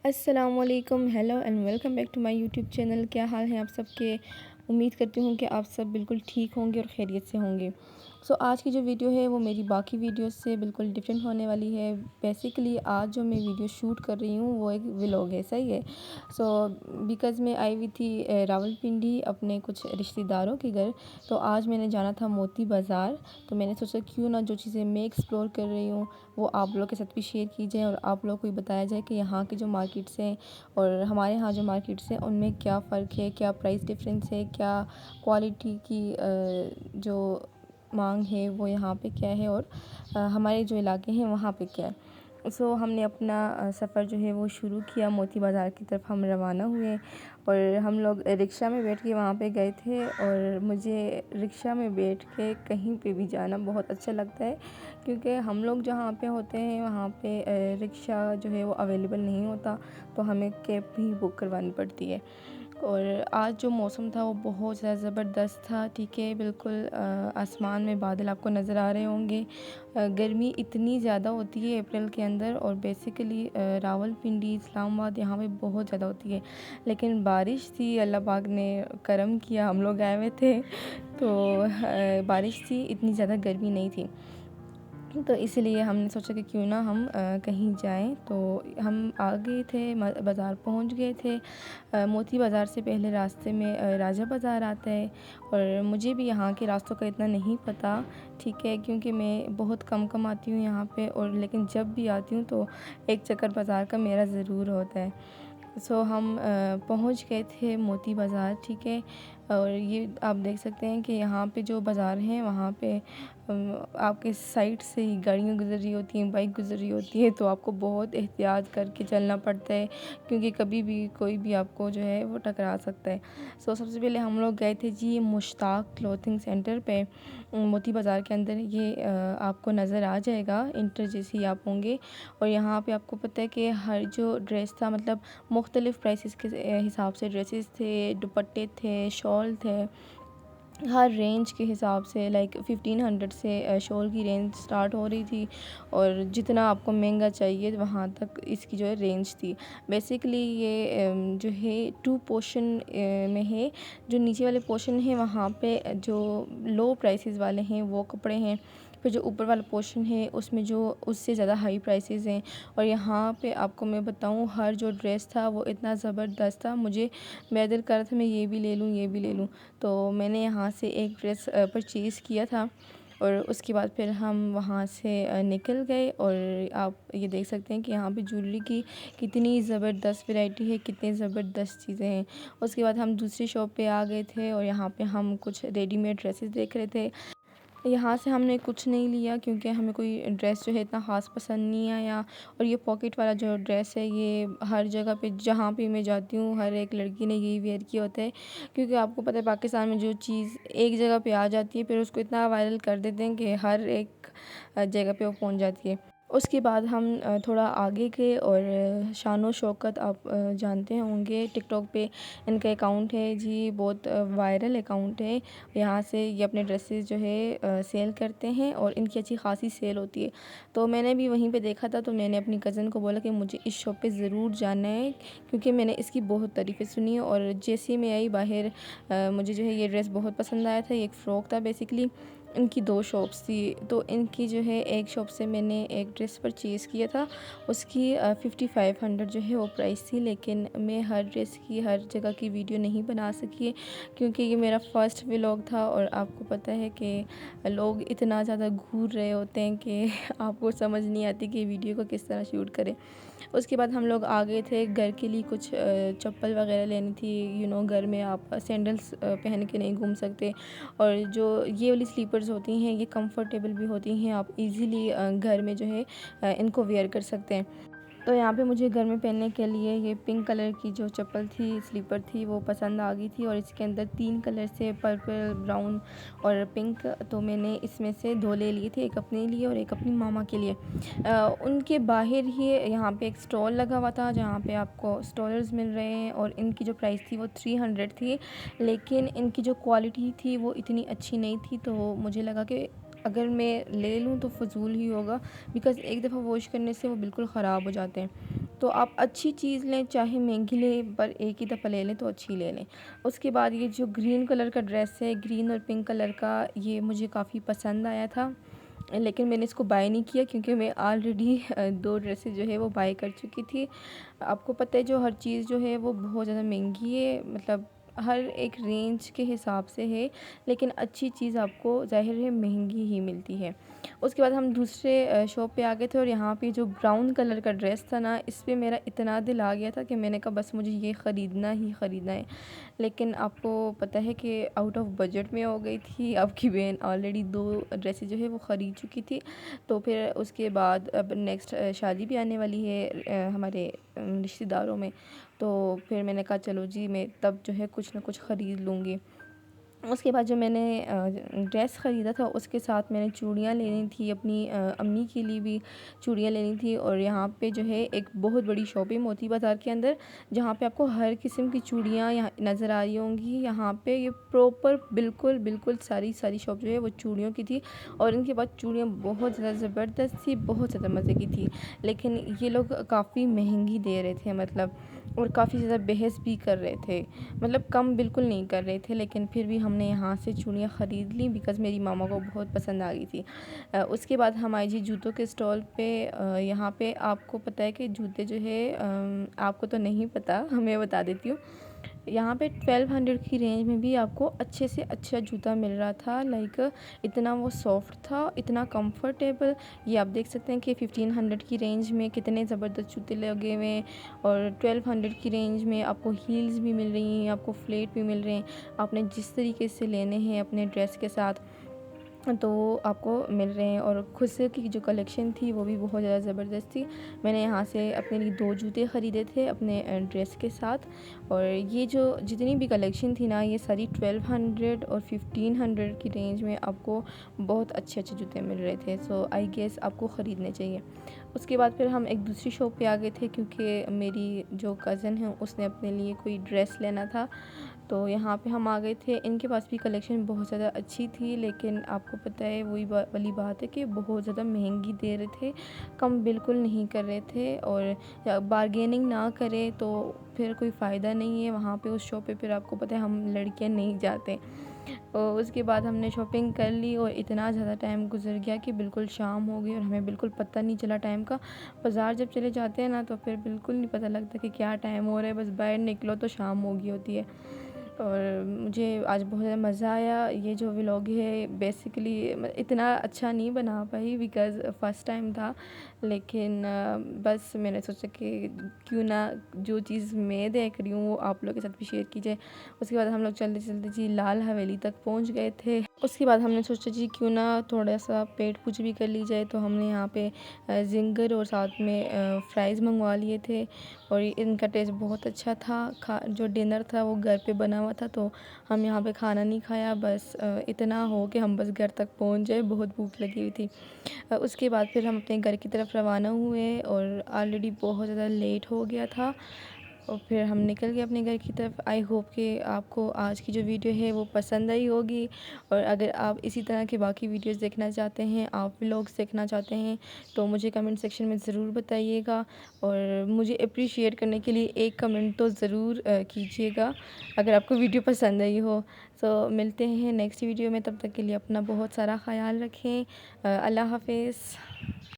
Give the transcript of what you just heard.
अस्सलामुअलैकुम, hello and welcome back to my YouTube channel. क्या हाल है आप सबके? उम्मीद करती हूँ कि आप सब बिल्कुल ठीक होंगे और खैरियत से होंगे। आज की जो वीडियो है वो मेरी बाकी वीडियोस से बिल्कुल डिफरेंट होने वाली है। बेसिकली आज जो मैं वीडियो शूट कर रही हूँ वो एक व्लॉग है, सही है। बिकॉज़ मैं आई हुई थी रावलपिंडी अपने कुछ रिश्तेदारों के घर। तो आज मैंने जाना था मोती बाज़ार। तो मैंने सोचा क्यों ना जो चीज़ें मैं एक्सप्लोर कर रही हूँ वो आप लोगों के साथ भी शेयर की जाए और आप लोगों को भी बताया जाए कि यहाँ की जो मार्केट्स हैं और हमारे यहाँ जो मार्केट्स हैं उनमें क्या फ़र्क है, क्या प्राइस डिफरेंस है, क्या क्वालिटी की जो मांग है वो यहाँ पे क्या है और हमारे जो इलाके हैं वहाँ पे क्या है। हमने अपना सफ़र जो है वो शुरू किया। मोती बाज़ार की तरफ हम रवाना हुए और हम लोग रिक्शा में बैठ के वहाँ पे गए थे। और मुझे रिक्शा में बैठ के कहीं पे भी जाना बहुत अच्छा लगता है, क्योंकि हम लोग जहाँ पे होते हैं वहाँ पे रिक्शा जो है वो अवेलेबल नहीं होता, तो हमें कैब भी बुक करवानी पड़ती है। और आज जो मौसम था वो बहुत ज़्यादा ज़बरदस्त था, ठीक है। बिल्कुल आसमान में बादल आपको नज़र आ रहे होंगे। गर्मी इतनी ज़्यादा होती है अप्रैल के अंदर और बेसिकली रावलपिंडी, इस्लामाबाद यहाँ पे बहुत ज़्यादा होती है। लेकिन बारिश थी, अल्लाह पाक ने करम किया, हम लोग आए हुए थे तो बारिश थी, इतनी ज़्यादा गर्मी नहीं थी। तो इसीलिए हमने सोचा कि क्यों ना हम कहीं जाएं। तो हम आ गए थे, बाज़ार पहुंच गए थे। मोती बाज़ार से पहले रास्ते में राजा बाज़ार आता है और मुझे भी यहाँ के रास्तों का इतना नहीं पता, ठीक है, क्योंकि मैं बहुत कम आती हूँ यहाँ पे। और लेकिन जब भी आती हूँ तो एक चक्कर बाज़ार का मेरा ज़रूर होता है। हम पहुँच गए थे मोती बाज़ार, ठीक है। और ये आप देख सकते हैं कि यहाँ पे जो बाज़ार हैं वहाँ पे आपके साइड से ही गाड़ियाँ गुज़र रही होती हैं, बाइक गुज़र रही होती है, तो आपको बहुत एहतियात करके चलना पड़ता है, क्योंकि कभी भी कोई भी आपको जो है वो टकरा सकता है। सबसे पहले हम लोग गए थे जी मुश्ताक क्लॉथिंग सेंटर पे, मोती बाज़ार के अंदर। ये आपको नज़र आ जाएगा इंटर जैसे ही आप होंगे। और यहाँ पे आपको पता है कि हर जो ड्रेस था, मतलब मुख्तलिफ़ प्राइसेस के हिसाब से ड्रेसेस थे, दुपट्टे थे, शॉल थे, हर रेंज के हिसाब से। लाइक 1500 से शॉल की रेंज स्टार्ट हो रही थी और जितना आपको महंगा चाहिए वहाँ तक इसकी जो है रेंज थी। बेसिकली ये जो है 2 पोर्शन में है। जो नीचे वाले पोर्शन है वहाँ पे जो लो प्राइसेस वाले हैं वो कपड़े हैं, फिर जो ऊपर वाला पोर्शन है उसमें जो उससे ज़्यादा हाई प्राइसेस हैं। और यहाँ पे आपको मैं बताऊँ, हर जो ड्रेस था वो इतना ज़बरदस्त था, मुझे मैं दिल कर रहा था मैं ये भी ले लूँ, ये भी ले लूँ। तो मैंने यहाँ से एक ड्रेस परचेज़ किया था और उसके बाद फिर हम वहाँ से निकल गए। और आप ये देख सकते हैं कि यहाँ पे ज्वेलरी की कितनी ज़बरदस्त वैरायटी है, कितनी ज़बरदस्त चीज़ें हैं। उसके बाद हम दूसरी शॉप पे आ गए थे और यहाँ पे हम कुछ रेडीमेड ड्रेसेस देख रहे थे। यहाँ से हमने कुछ नहीं लिया क्योंकि हमें कोई ड्रेस जो है इतना ख़ास पसंद नहीं आया। और ये पॉकेट वाला जो ड्रेस है ये हर जगह पे जहाँ पे मैं जाती हूँ हर एक लड़की ने यही वेयर किया होता है, क्योंकि आपको पता है पाकिस्तान में जो चीज़ एक जगह पे आ जाती है फिर उसको इतना वायरल कर देते हैं कि हर एक जगह पे वो पहुँच जाती है। उसके बाद हम थोड़ा आगे गए और शानो शौकत आप जानते होंगे, टिकटॉक पे इनका अकाउंट है जी, बहुत वायरल अकाउंट है। यहाँ से ये अपने ड्रेसेस जो है सेल करते हैं और इनकी अच्छी खासी सेल होती है। तो मैंने भी वहीं पे देखा था, तो मैंने अपनी कज़न को बोला कि मुझे इस शॉप पे ज़रूर जाना है, क्योंकि मैंने इसकी बहुत तारीफ़ें सुनी है। और जैसे ही मैं आई बाहर मुझे जो है ये ड्रेस बहुत पसंद आया था। ये एक फ़्रॉक था बेसिकली। इनकी 2 शॉप्स थी, तो इनकी जो है एक शॉप से मैंने एक ड्रेस परचेज़ किया था, उसकी 5500 जो है वो प्राइस थी। लेकिन मैं हर ड्रेस की हर जगह की वीडियो नहीं बना सकी है, क्योंकि ये मेरा फ़र्स्ट व्लॉग था और आपको पता है कि लोग इतना ज़्यादा घूर रहे होते हैं कि आपको समझ नहीं आती कि वीडियो को किस तरह शूट करें। उसके बाद हम लोग आ गए थे घर के लिए, कुछ चप्पल वगैरह लेनी थी। घर में आप सैंडल्स पहन के नहीं घूम सकते। और जो ये वाली स्लीपर्स होती हैं ये कंफर्टेबल भी होती हैं, आप इजीली घर में जो है इनको वेयर कर सकते हैं। तो यहाँ पे मुझे घर में पहनने के लिए ये पिंक कलर की जो चप्पल थी, स्लीपर थी, वो पसंद आ गई थी। और इसके अंदर 3 कलर से पर्पल, ब्राउन और पिंक, तो मैंने इसमें से 2 ले लिए थे, एक अपने लिए और एक अपनी मामा के लिए। उनके बाहर ही यहाँ पे एक स्टॉल लगा हुआ था जहाँ पे आपको स्टॉलर्स मिल रहे हैं और इनकी जो प्राइस थी वो 300 थी। लेकिन इनकी जो क्वालिटी थी वो इतनी अच्छी नहीं थी, तो मुझे लगा कि अगर मैं ले लूँ तो फ़िज़ूल ही होगा, बिकॉज़ एक दफ़ा वॉश करने से वो बिल्कुल ख़राब हो जाते हैं। तो आप अच्छी चीज़ लें, चाहे महंगी लें, पर एक ही दफ़ा ले लें तो अच्छी ले लें। उसके बाद ये जो ग्रीन कलर का ड्रेस है, ग्रीन और पिंक कलर का, ये मुझे काफ़ी पसंद आया था, लेकिन मैंने इसको बाय नहीं किया क्योंकि मैं ऑलरेडी 2 ड्रेसेस जो है वो बाय कर चुकी थी। आपको पता है जो हर चीज़ जो है वो बहुत ज़्यादा महंगी है, मतलब हर एक रेंज के हिसाब से है, लेकिन अच्छी चीज़ आपको ज़ाहिर है महंगी ही मिलती है। उसके बाद हम दूसरे शॉप पे आ गए थे और यहाँ पे जो ब्राउन कलर का ड्रेस था ना, इस पे मेरा इतना दिल आ गया था कि मैंने कहा बस मुझे ये ख़रीदना ही ख़रीदना है। लेकिन आपको पता है कि आउट ऑफ बजट में हो गई थी। आपकी बहन ऑलरेडी 2 ड्रेसेस जो है वो ख़रीद चुकी थी। तो फिर उसके बाद अब नेक्स्ट शादी भी आने वाली है हमारे रिश्तेदारों में। तो फिर मैंने कहा चलो जी, मैं तब जो है कुछ ना कुछ ख़रीद लूँगी। उसके बाद जो मैंने ड्रेस ख़रीदा था उसके साथ मैंने चूड़ियाँ लेनी थी, अपनी अम्मी के लिए भी चूड़ियाँ लेनी थी। और यहाँ पे जो है एक बहुत बड़ी शॉप है मोती बाज़ार के अंदर, जहाँ पे आपको हर किस्म की चूड़ियाँ यहाँ नज़र आ रही होंगी। यहाँ पे ये प्रॉपर बिल्कुल सारी शॉप जो है वो चूड़ियों की थी, और इनके पास चूड़ियाँ बहुत ज़्यादा ज़बरदस्त थी, बहुत ज़्यादा मज़े की थी। लेकिन ये लोग काफ़ी महंगी दे रहे थे, मतलब, और काफ़ी ज़्यादा बहस भी कर रहे थे, मतलब कम बिल्कुल नहीं कर रहे थे। लेकिन फिर भी हमने यहाँ से चूड़ियाँ ख़रीद ली बिकॉज़ मेरी मामा को बहुत पसंद आ गई थी। उसके बाद हम आए जी जूतों के स्टॉल पे। यहाँ पे आपको पता है कि जूते जो है आपको तो नहीं पता, मैं बता देती हूँ। यहाँ पे 1200 की रेंज में भी आपको अच्छे से अच्छा जूता मिल रहा था। लाइक इतना वो सॉफ्ट था, इतना कंफर्टेबल। ये आप देख सकते हैं कि 1500 की रेंज में कितने ज़बरदस्त जूते लगे हुए हैं, और 1200 की रेंज में आपको हील्स भी मिल रही हैं, आपको फ्लेट भी मिल रहे हैं। आपने जिस तरीके से लेने हैं अपने ड्रेस के साथ तो वो आपको मिल रहे हैं। और खुद से की जो कलेक्शन थी वो भी बहुत ज़्यादा ज़बरदस्त थी। मैंने यहाँ से अपने लिए 2 जूते ख़रीदे थे अपने ड्रेस के साथ। और ये जो जितनी भी कलेक्शन थी ना, ये सारी 1200 और 1500 की रेंज में आपको बहुत अच्छे जूते मिल रहे थे। सो आई गेस आपको ख़रीदने चाहिए। उसके बाद फिर हम एक दूसरी शॉप पे आ गए थे क्योंकि मेरी जो कज़न है उसने अपने लिए कोई ड्रेस लेना था। तो यहाँ पे हम आ गए थे। इनके पास भी कलेक्शन बहुत ज़्यादा अच्छी थी, लेकिन आपको पता है वही वाली बात है कि बहुत ज़्यादा महंगी दे रहे थे, कम बिल्कुल नहीं कर रहे थे। और बारगेनिंग ना करें तो फिर कोई फ़ायदा नहीं है वहाँ पे उस शॉप पे। फिर आपको पता है हम लड़कियाँ नहीं जाते। और उसके बाद हमने शॉपिंग कर ली और इतना ज़्यादा टाइम गुजर गया कि बिल्कुल शाम हो गई और हमें बिल्कुल पता नहीं चला टाइम का। बाज़ार जब चले जाते हैं ना तो फिर बिल्कुल नहीं पता लगता कि क्या टाइम हो रहा है, बस बाहर निकलो तो शाम हो गई होती है। और मुझे आज बहुत ज़्यादा मज़ा आया। ये जो व्लॉग है बेसिकली इतना अच्छा नहीं बना पाई बिकॉज़ फ़र्स्ट टाइम था, लेकिन बस मैंने सोचा कि क्यों ना जो चीज़ मैं देख रही हूँ वो आप लोगों के साथ भी शेयर की जाए। उसके बाद हम लोग चलते चलते जी लाल हवेली तक पहुँच गए थे। उसके बाद हमने सोचा जी क्यों ना थोड़ा सा पेट पूजा भी कर ली जाए, तो हमने यहाँ पे ज़िंगर और साथ में फ़्राइज़ मंगवा लिए थे। और इनका टेस्ट बहुत अच्छा था। जो डिनर था वो घर पे बना हुआ था, तो हम यहाँ पे खाना नहीं खाया, बस इतना हो कि हम बस घर तक पहुँच जाए, बहुत भूख लगी हुई थी। उसके बाद फिर हम अपने घर की तरफ रवाना हुए और ऑलरेडी बहुत ज़्यादा लेट हो गया था, और फिर हम निकल गए अपने घर की तरफ। आई होप कि आपको आज की जो वीडियो है वो पसंद आई होगी। और अगर आप इसी तरह के बाकी वीडियोस देखना चाहते हैं, आप व्लॉग्स देखना चाहते हैं, तो मुझे कमेंट सेक्शन में ज़रूर बताइएगा। और मुझे अप्रिशिएट करने के लिए एक कमेंट तो ज़रूर कीजिएगा अगर आपको वीडियो पसंद आई हो। सो मिलते हैं नेक्स्ट वीडियो में, तब तक के लिए अपना बहुत सारा ख़याल रखें। अल्लाह हाफ़िज़।